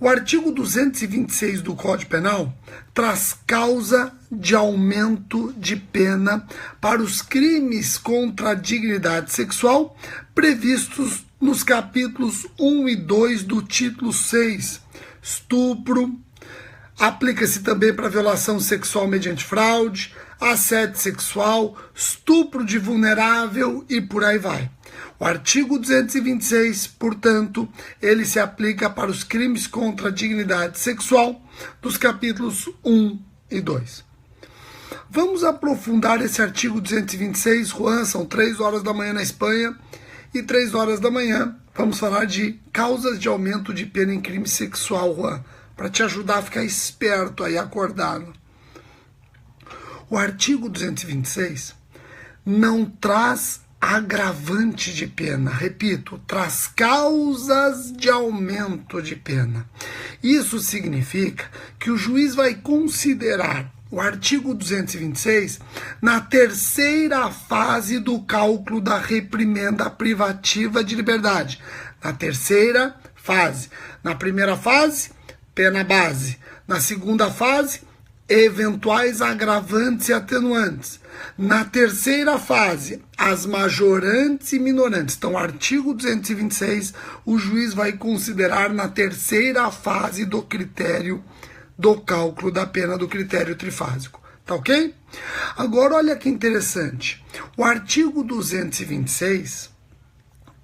O artigo 226 do Código Penal traz causa de aumento de pena para os crimes contra a dignidade sexual previstos nos capítulos 1 e 2 do título 6, estupro, aplica-se também para violação sexual mediante fraude, assédio sexual, estupro de vulnerável e por aí vai. O artigo 226, portanto, ele se aplica para os crimes contra a dignidade sexual dos capítulos 1 e 2. Vamos aprofundar esse artigo 226, Juan, são 3 horas da manhã na Espanha e 3 horas da manhã. Vamos falar de causas de aumento de pena em crime sexual, Juan, para te ajudar a ficar esperto aí, acordado. O artigo 226 não traz agravante de pena, repito, traz causas de aumento de pena. Isso significa que o juiz vai considerar o artigo 226 na terceira fase do cálculo da reprimenda privativa de liberdade. Na terceira fase. Na primeira fase, pena base. Na segunda fase, eventuais agravantes e atenuantes. Na terceira fase, as majorantes e minorantes. Então, artigo 226, o juiz vai considerar na terceira fase do critério do cálculo da pena do critério trifásico. Tá ok? Agora, olha que interessante. O artigo 226,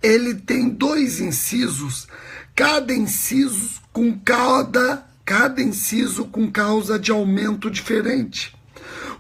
ele tem 2 incisos, cada inciso com causa de aumento diferente.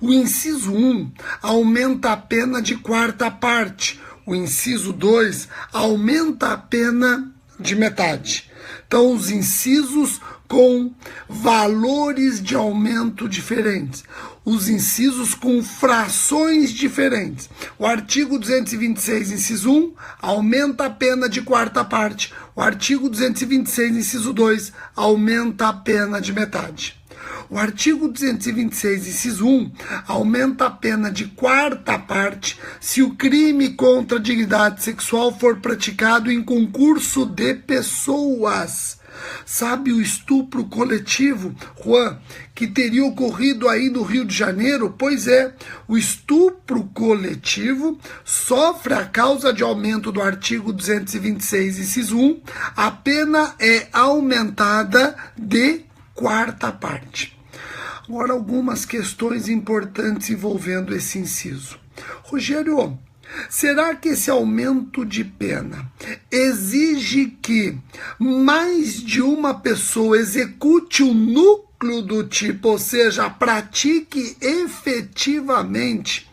O inciso 1 aumenta a pena de quarta parte. O inciso 2 aumenta a pena de metade. Então, os incisos com valores de aumento diferentes. Os incisos com frações diferentes. O artigo 226, inciso 1, aumenta a pena de quarta parte. O artigo 226, inciso 2, aumenta a pena de metade. O artigo 226, inciso 1, aumenta a pena de quarta parte se o crime contra a dignidade sexual for praticado em concurso de pessoas. Sabe o estupro coletivo, Juan, que teria ocorrido aí no Rio de Janeiro? Pois é, o estupro coletivo sofre a causa de aumento do artigo 226, inciso 1, a pena é aumentada de quarta parte. Agora, algumas questões importantes envolvendo esse inciso. Rogério, será que esse aumento de pena exige que mais de uma pessoa execute o núcleo do tipo, ou seja, pratique efetivamente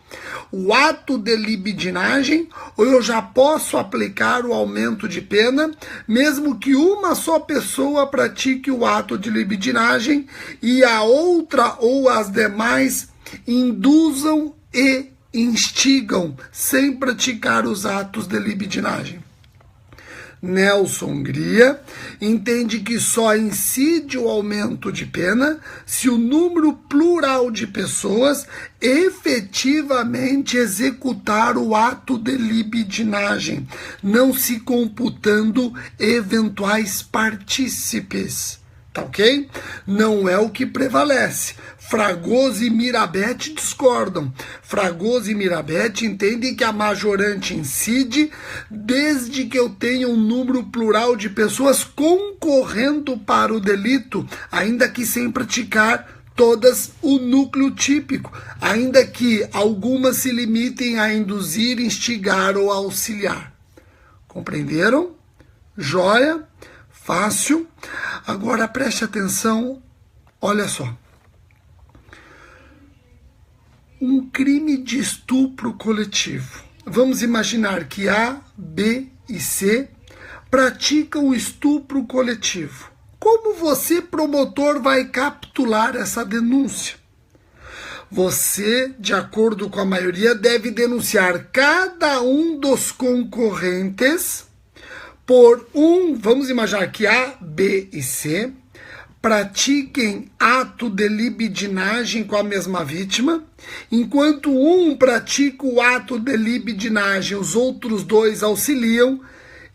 o ato de libidinagem, ou eu já posso aplicar o aumento de pena, mesmo que uma só pessoa pratique o ato de libidinagem e a outra ou as demais induzam e instigam sem praticar os atos de libidinagem? Nelson Hungria entende que só incide o aumento de pena se o número plural de pessoas efetivamente executar o ato de libidinagem, não se computando eventuais partícipes. Tá ok? Não é o que prevalece. Fragoso e Mirabete discordam. Fragoso e Mirabete entendem que a majorante incide desde que eu tenha um número plural de pessoas concorrendo para o delito, ainda que sem praticar todas o núcleo típico, ainda que algumas se limitem a induzir, instigar ou auxiliar. Compreenderam? Joia? Fácil. Agora preste atenção, olha só. Um crime de estupro coletivo. Vamos imaginar que A, B e C praticam o estupro coletivo. Como você, promotor, vai capturar essa denúncia? Você, de acordo com a maioria, deve denunciar cada um dos concorrentes por vamos imaginar que A, B e C pratiquem ato de libidinagem com a mesma vítima, enquanto um pratica o ato de libidinagem, os outros 2 auxiliam,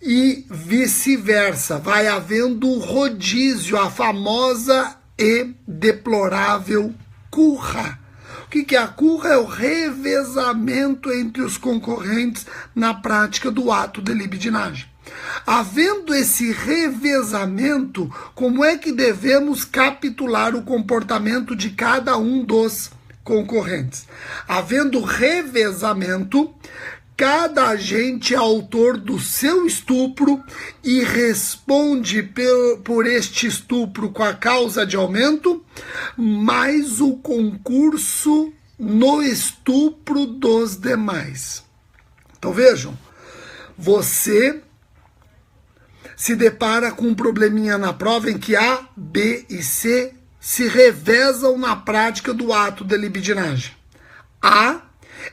e vice-versa. Vai havendo rodízio, a famosa e deplorável curra. O que é a curra? É o revezamento entre os concorrentes na prática do ato de libidinagem. Havendo esse revezamento, como é que devemos capitular o comportamento de cada um dos concorrentes? Havendo revezamento, cada agente é autor do seu estupro e responde por este estupro com a causa de aumento, mais o concurso no estupro dos demais. Então vejam, você se depara com um probleminha na prova em que A, B e C se revezam na prática do ato de libidinagem. A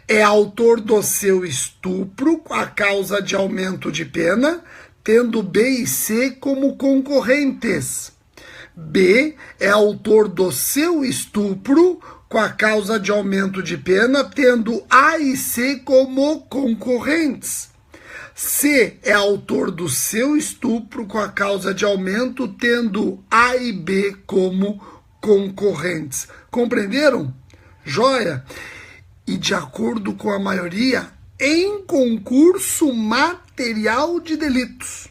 é autor do seu estupro com a causa de aumento de pena, tendo B e C como concorrentes. B é autor do seu estupro com a causa de aumento de pena, tendo A e C como concorrentes. C é autor do seu estupro com a causa de aumento, tendo A e B como concorrentes. Compreenderam? Joia? E de acordo com a maioria, em concurso material de delitos.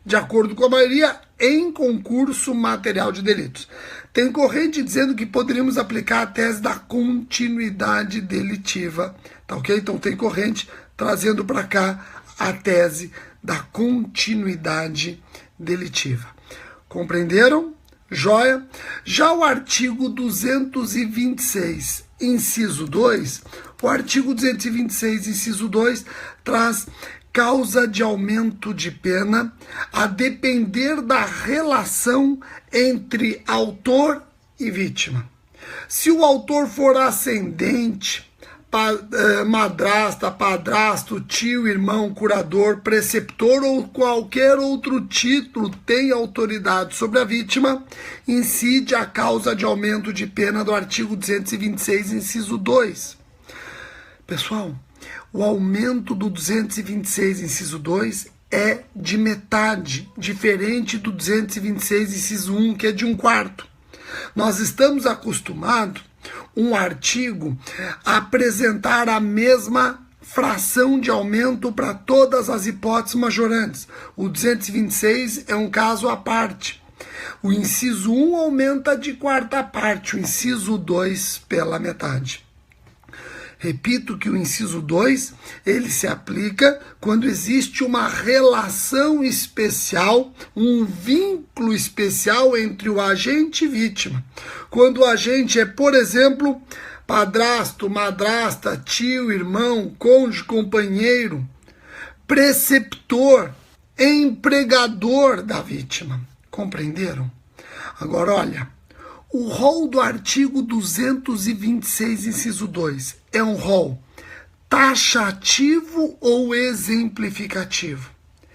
De acordo com a maioria, em concurso material de delitos. Tem corrente dizendo que poderíamos aplicar a tese da continuidade delitiva. Tá ok? Então tem corrente trazendo para cá a tese da continuidade delitiva. Compreenderam? Joia? Já o artigo 226, inciso 2, o artigo 226, inciso 2, traz causa de aumento de pena a depender da relação entre autor e vítima. Se o autor for ascendente, madrasta, padrasto, tio, irmão, curador, preceptor ou qualquer outro título tem autoridade sobre a vítima, incide a causa de aumento de pena do artigo 226, inciso 2. Pessoal, o aumento do 226, inciso 2 é de metade, diferente do 226, inciso 1, que é de 1/4. Nós estamos acostumados um artigo a apresentar a mesma fração de aumento para todas as hipóteses majorantes. O 226 é um caso à parte. O inciso 1 aumenta de 1/4 parte, o inciso 2 pela metade. Repito que o inciso 2, ele se aplica quando existe uma relação especial, um vínculo especial entre o agente e vítima. Quando o agente é, por exemplo, padrasto, madrasta, tio, irmão, cônjuge, companheiro, preceptor, empregador da vítima. Compreenderam? Agora, olha, o rol do artigo 226, inciso 2, é um rol taxativo ou exemplificativo?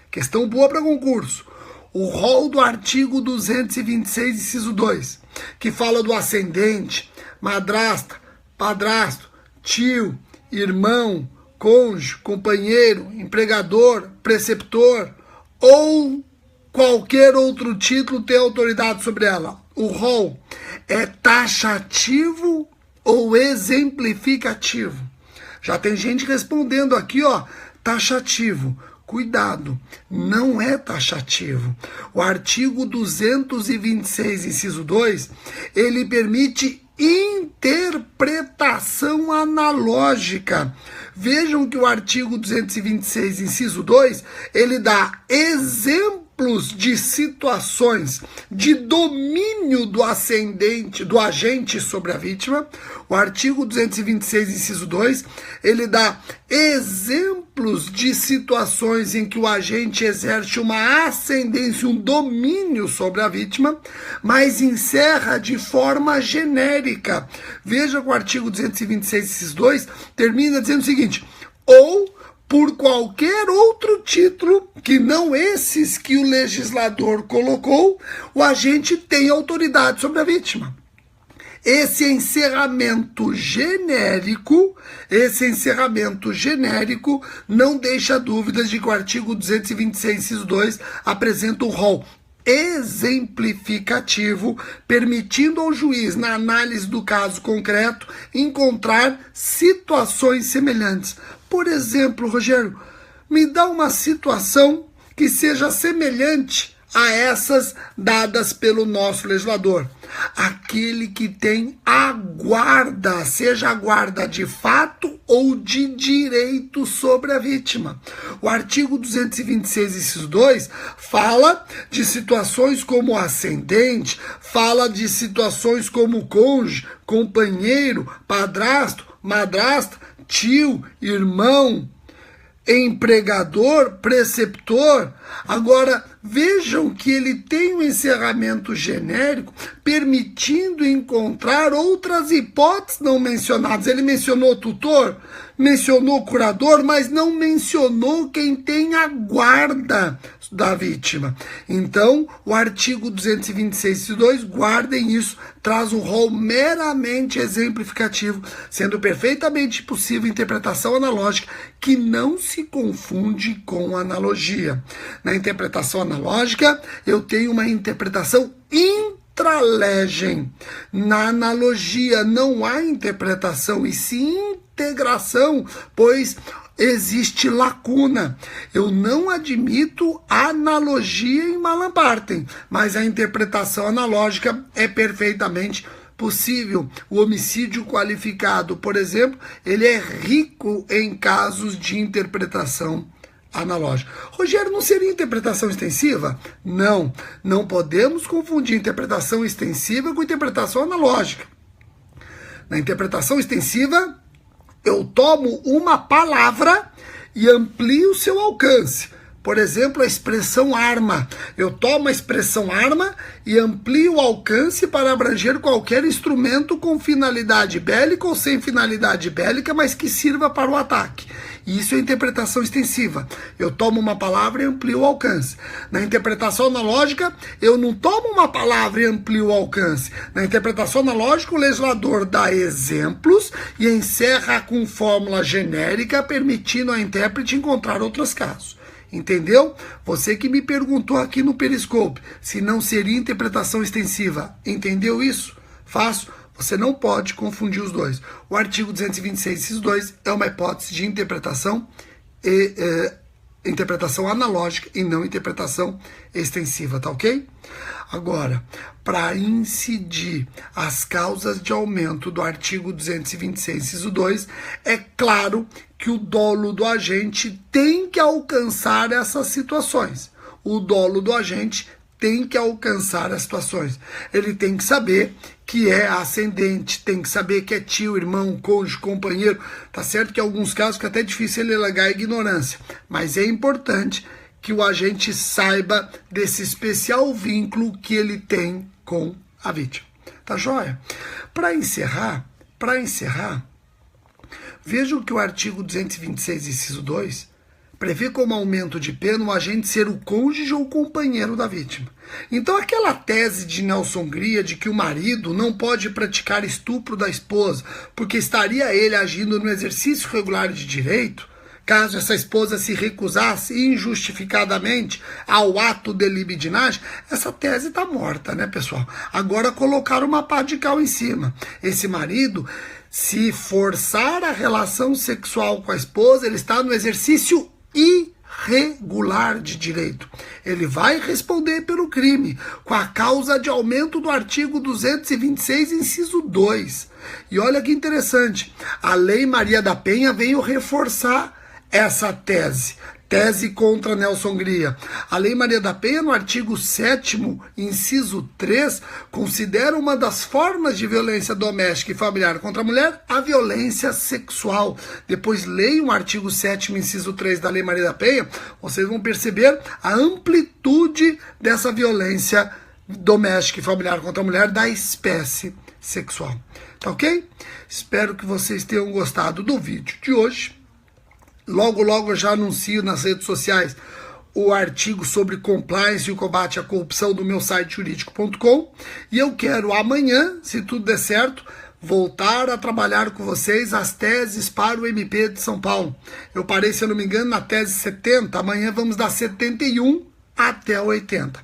Questão boa para concurso. O rol do artigo 226, inciso 2, que fala do ascendente, madrasta, padrasto, tio, irmão, cônjuge, companheiro, empregador, preceptor ou qualquer outro título tem autoridade sobre ela. O rol é taxativo ou exemplificativo? Já tem gente respondendo aqui, ó, taxativo. Cuidado, não é taxativo. O artigo 226, inciso 2, ele permite interpretação analógica. Vejam que o artigo 226, inciso 2, ele dá exemplos de situações de domínio do ascendente, do agente sobre a vítima. O artigo 226, inciso 2, ele dá exemplos de situações em que o agente exerce uma ascendência, um domínio sobre a vítima, mas encerra de forma genérica. Veja que o artigo 226, inciso 2, termina dizendo o seguinte: ou por qualquer outro título que não esses que o legislador colocou, o agente tem autoridade sobre a vítima. Esse encerramento genérico não deixa dúvidas de que o artigo 226, inciso 2, apresenta um rol exemplificativo, permitindo ao juiz, na análise do caso concreto, encontrar situações semelhantes. Por exemplo, Rogério, me dá uma situação que seja semelhante a essas dadas pelo nosso legislador. Aquele que tem a guarda, seja a guarda de fato ou de direito sobre a vítima. O artigo 226, inciso 2, fala de situações como ascendente, fala de situações como cônjuge, companheiro, padrasto, madrasta, tio, irmão, empregador, preceptor. Agora, vejam que ele tem um encerramento genérico, permitindo encontrar outras hipóteses não mencionadas. Ele mencionou tutor, mencionou curador, mas não mencionou quem tem a guarda da vítima. Então, o artigo 226, 2, guardem isso, traz um rol meramente exemplificativo, sendo perfeitamente possível interpretação analógica que não se confunde com analogia. Na interpretação analógica, eu tenho uma interpretação intralegem. Na analogia não há interpretação, e sim integração, pois existe lacuna. Eu não admito analogia em Malam Partem, mas a interpretação analógica é perfeitamente possível. O homicídio qualificado, por exemplo, ele é rico em casos de interpretação analógica. Rogério, não seria interpretação extensiva? Não, não podemos confundir interpretação extensiva com interpretação analógica. Na interpretação extensiva, eu tomo uma palavra e amplio o seu alcance. Por exemplo, a expressão arma. Eu tomo a expressão arma e amplio o alcance para abranger qualquer instrumento com finalidade bélica ou sem finalidade bélica, mas que sirva para o ataque. Isso é interpretação extensiva. Eu tomo uma palavra e amplio o alcance. Na interpretação analógica, eu não tomo uma palavra e amplio o alcance. Na interpretação analógica, o legislador dá exemplos e encerra com fórmula genérica, permitindo ao intérprete encontrar outros casos. Entendeu? Você que me perguntou aqui no Periscope se não seria interpretação extensiva. Entendeu isso? Fácil. Você não pode confundir os dois. O artigo 226, inciso 2, é uma hipótese de interpretação interpretação analógica e não interpretação extensiva, tá ok? Agora, para incidir as causas de aumento do artigo 226, inciso 2, é claro que o dolo do agente tem que alcançar essas situações. O dolo do agente tem que alcançar as situações. Ele tem que saber que é ascendente, tem que saber que é tio, irmão, cônjuge, companheiro. Tá certo que em alguns casos que até é difícil ele alegar a ignorância, mas é importante que o agente saiba desse especial vínculo que ele tem com a vítima. Tá joia? Para encerrar, vejam que o artigo 226, inciso 2, prevê como aumento de pena o agente ser o cônjuge ou companheiro da vítima. Então aquela tese de Nelson Gria de que o marido não pode praticar estupro da esposa porque estaria ele agindo no exercício regular de direito, caso essa esposa se recusasse injustificadamente ao ato de libidinagem, essa tese está morta, né, pessoal? Agora colocaram uma pá de cal em cima. Esse marido, se forçar a relação sexual com a esposa, ele está no exercício irregular de direito. Ele vai responder pelo crime com a causa de aumento do artigo 226, inciso 2. E olha que interessante, a Lei Maria da Penha veio reforçar essa tese contra Nelson Gria. A Lei Maria da Penha, no artigo 7º, inciso 3, considera uma das formas de violência doméstica e familiar contra a mulher a violência sexual. Depois leiam o artigo 7º, inciso 3 da Lei Maria da Penha, vocês vão perceber a amplitude dessa violência doméstica e familiar contra a mulher da espécie sexual. Tá ok? Espero que vocês tenham gostado do vídeo de hoje. Logo, logo eu já anuncio nas redes sociais o artigo sobre compliance e o combate à corrupção do meu site jurídico.com, e eu quero amanhã, se tudo der certo, voltar a trabalhar com vocês as teses para o MP de São Paulo. Eu parei, se eu não me engano, na tese 70, amanhã vamos dar 71 até 80.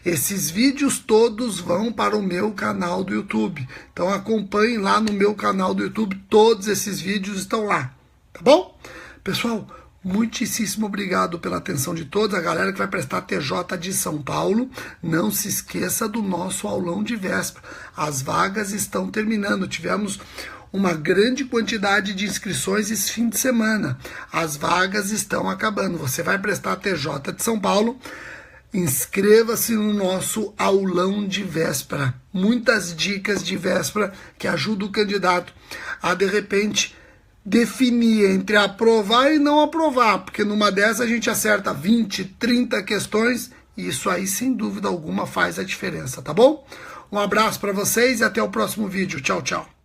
Esses vídeos todos vão para o meu canal do YouTube. Então acompanhem lá no meu canal do YouTube, todos esses vídeos estão lá, tá bom? Pessoal, muitíssimo obrigado pela atenção de todos. A galera que vai prestar TJ de São Paulo, não se esqueça do nosso aulão de véspera. As vagas estão terminando. Tivemos uma grande quantidade de inscrições esse fim de semana. As vagas estão acabando. Você vai prestar TJ de São Paulo, inscreva-se no nosso aulão de véspera. Muitas dicas de véspera que ajudam o candidato a, de repente, definir entre aprovar e não aprovar, porque numa dessas a gente acerta 20, 30 questões, e isso aí, sem dúvida alguma, faz a diferença, tá bom? Um abraço para vocês e até o próximo vídeo. Tchau, tchau.